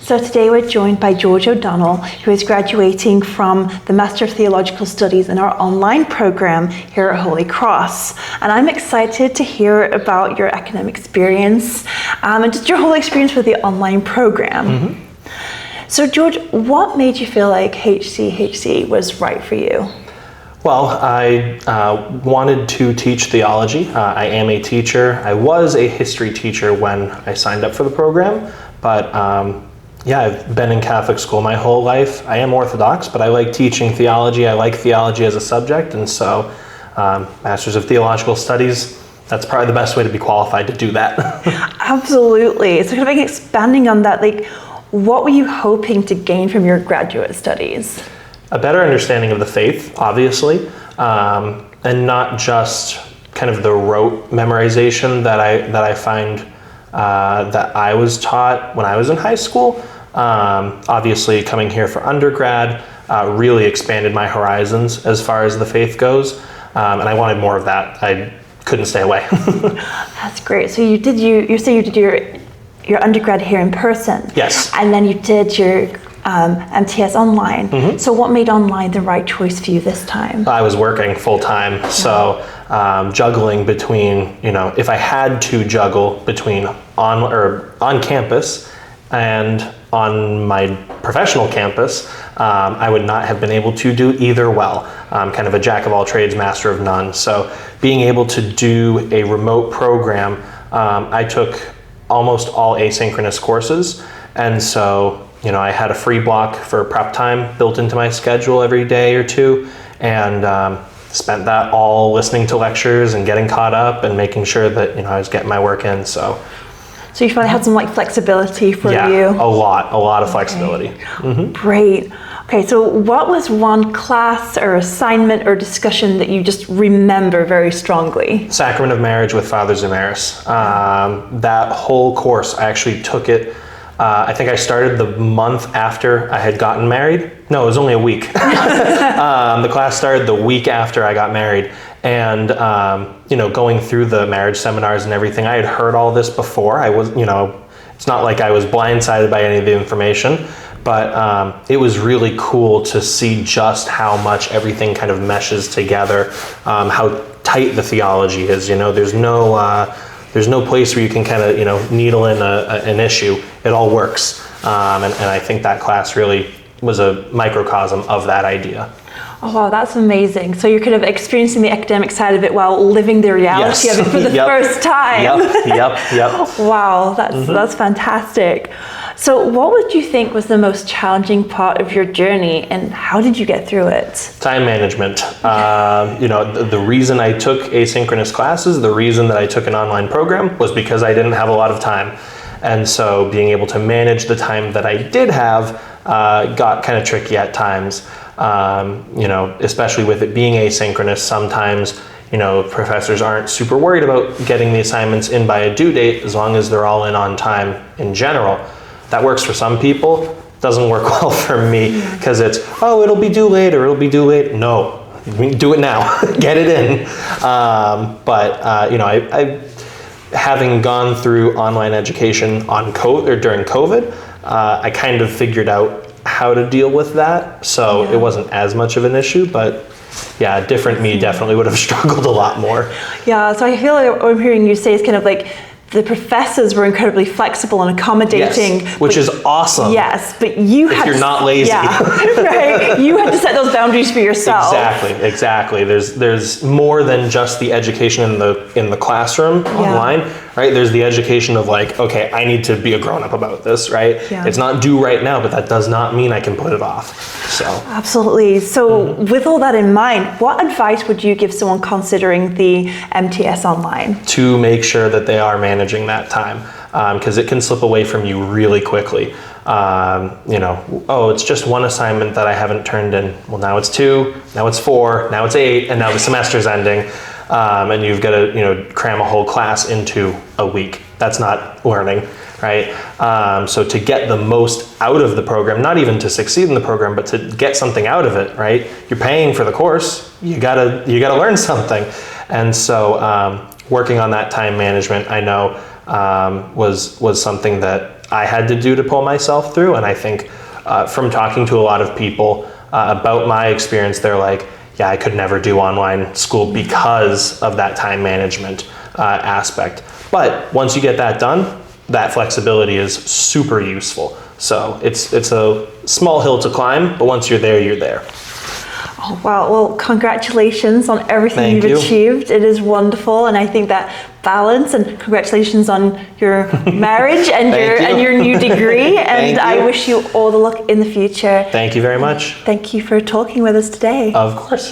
So today we're joined by George O'Donnell, who is graduating from the Master of Theological Studies in our online program here at Holy Cross. And I'm excited to hear about your academic experience and just your whole experience with the online program. Mm-hmm. So George, what made you feel like HC was right for you? Well, I wanted to teach theology. I am a teacher. I was a history teacher when I signed up for the program, but I've been in Catholic school my whole life. I am Orthodox, but I like teaching theology. I like theology as a subject, and so Masters of Theological Studies, that's probably the best way to be qualified to do that. Absolutely. So kind of expanding on that, what were you hoping to gain from your graduate studies? A better understanding of the faith, obviously, and not just kind of the rote memorization that I find that I was taught when I was in high school. Obviously, coming here for undergrad really expanded my horizons as far as the faith goes, and I wanted more of that. I couldn't stay away. That's great. So you did your undergrad here in person. Yes. And then you did your MTS online. Mm-hmm. So what made online the right choice for you this time? I was working full time, so juggling between, if I had to juggle between on campus and on my professional campus, I would not have been able to do either well. Kind of a jack of all trades, master of none. So being able to do a remote program, I took almost all asynchronous courses, and so I had a free block for prep time built into my schedule every day or two, and spent that all listening to lectures and getting caught up and making sure that I was getting my work in. So you finally had some flexibility for you? Yeah, a lot of flexibility. Mm-hmm. Great. Okay, so what was one class or assignment or discussion that you just remember very strongly? Sacrament of Marriage with Father Zamaris. That whole course, I actually took it. I think I started the month after I had gotten married. No, it was only a week. The class started the week after I got married. And, going through the marriage seminars and everything, I had heard all this before. I was, it's not like I was blindsided by any of the information, but it was really cool to see just how much everything kind of meshes together, how tight the theology is. There's no place where you can kind of, needle in an issue. It all works. And I think that class really was a microcosm of that idea. Oh, wow, that's amazing. So you're kind of experiencing the academic side of it while living the reality of it for the first time. Yep. Wow, that's fantastic. So what would you think was the most challenging part of your journey, and how did you get through it? Time management. The reason I took asynchronous classes, the reason that I took an online program was because I didn't have a lot of time. And so being able to manage the time that I did have got kind of tricky at times. Especially with it being asynchronous, sometimes, professors aren't super worried about getting the assignments in by a due date as long as they're all in on time in general. That works for some people, doesn't work well for me because it's, it'll be due later, it'll be due late. No, do it now, get it in. I having gone through online education during COVID, I kind of figured out how to deal with that, so it wasn't as much of an issue, but different me definitely would have struggled a lot more. Yeah, so I feel like what I'm hearing you say is kind of like the professors were incredibly flexible and accommodating. Yes, which is awesome. Yes, but you if you're not lazy. Yeah, right. You had to set those boundaries for yourself. Exactly. There's more than just the education in the classroom online, right? There's the education of okay, I need to be a grown-up about this, right? Yeah. It's not due right now, but that does not mean I can put it off. So absolutely. So with all that in mind, what advice would you give someone considering the MTS online? To make sure that they are managing that time, because it can slip away from you really quickly. It's just one assignment that I haven't turned in. Well, now it's 2, now it's 4, now it's 8, and now the semester's ending, and you've got to cram a whole class into a week. That's not learning, right? So to get the most out of the program, not even to succeed in the program, but to get something out of it, right? You're paying for the course. You gotta learn something, and so working on that time management, I know, was something that I had to do to pull myself through. And I think from talking to a lot of people about my experience, they're like, yeah, I could never do online school because of that time management aspect. But once you get that done, that flexibility is super useful. So it's a small hill to climb, but once you're there, you're there. Oh, wow. Well, congratulations on everything Thank you've you. achieved. It is wonderful. And I think that balance, and congratulations on your marriage and your new degree. And I wish you all the luck in the future. Thank you very much. Thank you for talking with us today. Of course.